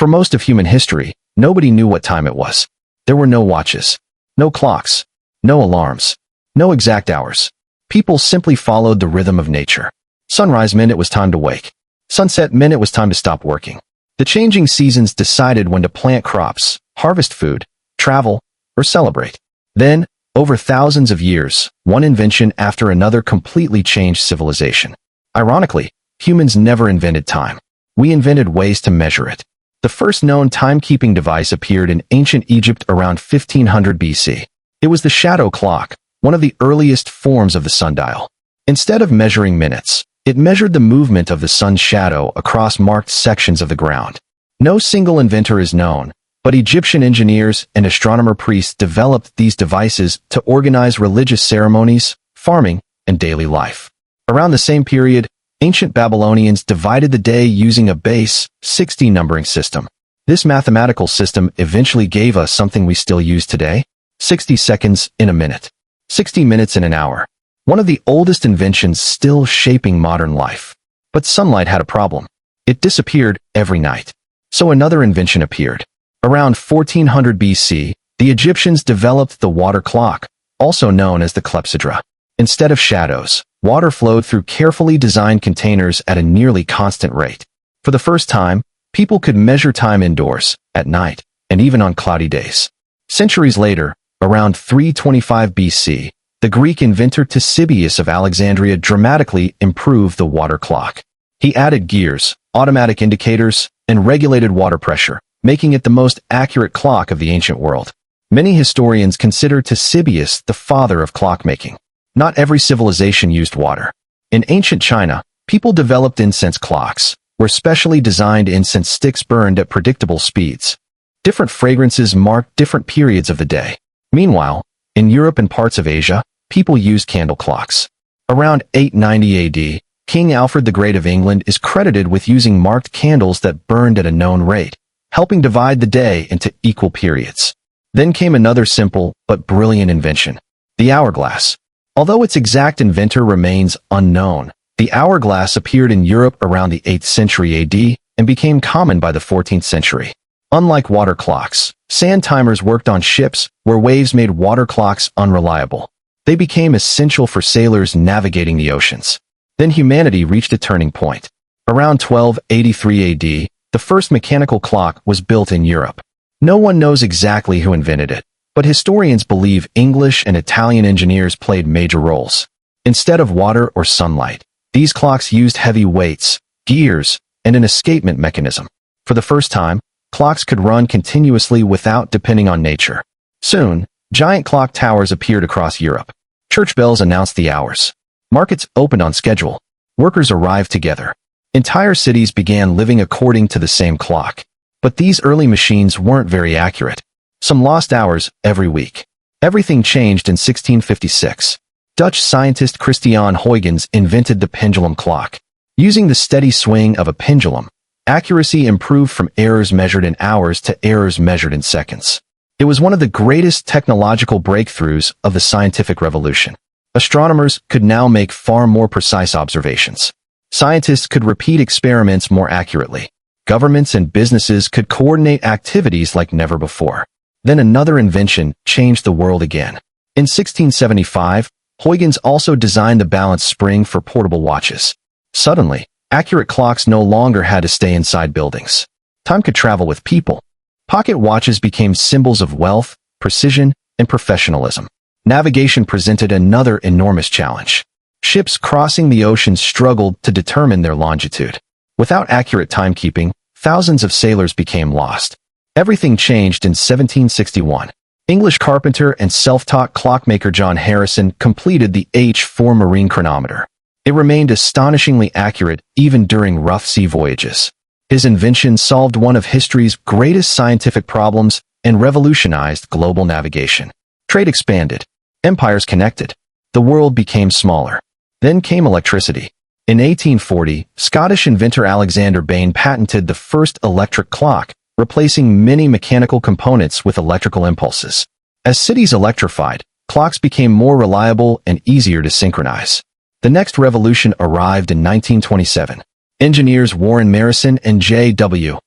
For most of human history, nobody knew what time it was. There were no watches, no clocks, no alarms, no exact hours. People simply followed the rhythm of nature. Sunrise meant it was time to wake. Sunset meant it was time to stop working. The changing seasons decided when to plant crops, harvest food, travel, or celebrate. Then, over thousands of years, one invention after another completely changed civilization. Ironically, humans never invented time. We invented ways to measure it. The first known timekeeping device appeared in ancient Egypt around 1500 BC. It was the shadow clock, one of the earliest forms of the sundial. Instead of measuring minutes, it measured the movement of the sun's shadow across marked sections of the ground. No single inventor is known, but Egyptian engineers and astronomer priests developed these devices to organize religious ceremonies, farming, and daily life. Around the same period, ancient Babylonians divided the day using a base, 60 numbering system. This mathematical system eventually gave us something we still use today: 60 seconds in a minute, 60 minutes in an hour. One of the oldest inventions still shaping modern life. But sunlight had a problem. It disappeared every night. So another invention appeared. Around 1400 BC, the Egyptians developed the water clock, also known as the clepsydra. Instead of shadows, water flowed through carefully designed containers at a nearly constant rate. For the first time, people could measure time indoors, at night, and even on cloudy days. Centuries later, around 325 BC, the Greek inventor Ctesibius of Alexandria dramatically improved the water clock. He added gears, automatic indicators, and regulated water pressure, making it the most accurate clock of the ancient world. Many historians consider Ctesibius the father of clockmaking. Not every civilization used water. In ancient China, people developed incense clocks, where specially designed incense sticks burned at predictable speeds. Different fragrances marked different periods of the day. Meanwhile, in Europe and parts of Asia, people used candle clocks. Around 890 AD, King Alfred the Great of England is credited with using marked candles that burned at a known rate, helping divide the day into equal periods. Then came another simple but brilliant invention: the hourglass. Although its exact inventor remains unknown, the hourglass appeared in Europe around the 8th century AD and became common by the 14th century. Unlike water clocks, sand timers worked on ships where waves made water clocks unreliable. They became essential for sailors navigating the oceans. Then humanity reached a turning point. Around 1283 AD, the first mechanical clock was built in Europe. No one knows exactly who invented it, but historians believe English and Italian engineers played major roles. Instead of water or sunlight, these clocks used heavy weights, gears, and an escapement mechanism. For the first time, clocks could run continuously without depending on nature. Soon, giant clock towers appeared across Europe. Church bells announced the hours. Markets opened on schedule. Workers arrived together. Entire cities began living according to the same clock. But these early machines weren't very accurate. Some lost hours every week. Everything changed in 1656. Dutch scientist Christiaan Huygens invented the pendulum clock. Using the steady swing of a pendulum, accuracy improved from errors measured in hours to errors measured in seconds. It was one of the greatest technological breakthroughs of the scientific revolution. Astronomers could now make far more precise observations. Scientists could repeat experiments more accurately. Governments and businesses could coordinate activities like never before. Then another invention changed the world again. In 1675, Huygens also designed the balance spring for portable watches. Suddenly, accurate clocks no longer had to stay inside buildings. Time could travel with people. Pocket watches became symbols of wealth, precision, and professionalism. Navigation presented another enormous challenge. Ships crossing the ocean struggled to determine their longitude. Without accurate timekeeping, thousands of sailors became lost. Everything changed in 1761. English carpenter and self-taught clockmaker John Harrison completed the H4 marine chronometer. It remained astonishingly accurate even during rough sea voyages. His invention solved one of history's greatest scientific problems and revolutionized global navigation. Trade expanded. Empires connected. The world became smaller. Then came electricity. In 1840, Scottish inventor Alexander Bain patented the first electric clock, replacing many mechanical components with electrical impulses. As cities electrified, clocks became more reliable and easier to synchronize. The next revolution arrived in 1927. Engineers Warren Marrison and J.W.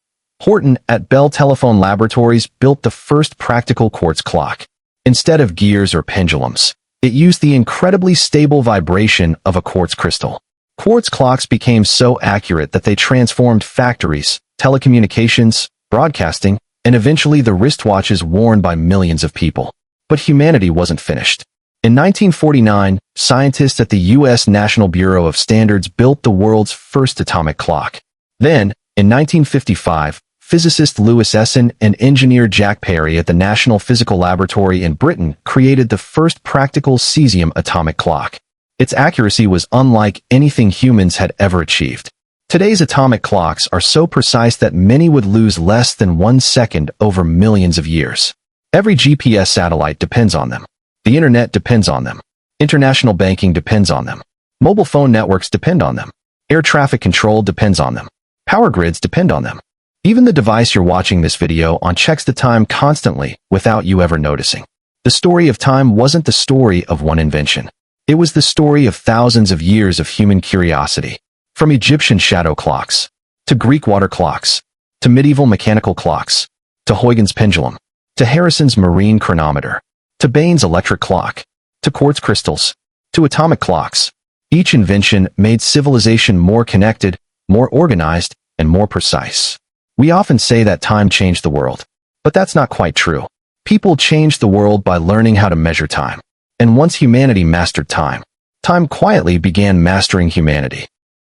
Horton at Bell Telephone Laboratories built the first practical quartz clock. Instead of gears or pendulums, it used the incredibly stable vibration of a quartz crystal. Quartz clocks became so accurate that they transformed factories, telecommunications, broadcasting, and eventually the wristwatches worn by millions of people. But humanity wasn't finished. In 1949, scientists at the U.S. National Bureau of Standards built the world's first atomic clock. Then, in 1955, physicist Louis Essen and engineer Jack Perry at the National Physical Laboratory in Britain created the first practical cesium atomic clock. Its accuracy was unlike anything humans had ever achieved. Today's atomic clocks are so precise that many would lose less than 1 second over millions of years. Every GPS satellite depends on them. The internet depends on them. International banking depends on them. Mobile phone networks depend on them. Air traffic control depends on them. Power grids depend on them. Even the device you're watching this video on checks the time constantly without you ever noticing. The story of time wasn't the story of one invention. It was the story of thousands of years of human curiosity. From Egyptian shadow clocks, to Greek water clocks, to medieval mechanical clocks, to Huygens' pendulum, to Harrison's marine chronometer, to Bain's electric clock, to quartz crystals, to atomic clocks. Each invention made civilization more connected, more organized, and more precise. We often say that time changed the world, but that's not quite true. People changed the world by learning how to measure time. And once humanity mastered time, time quietly began mastering humanity.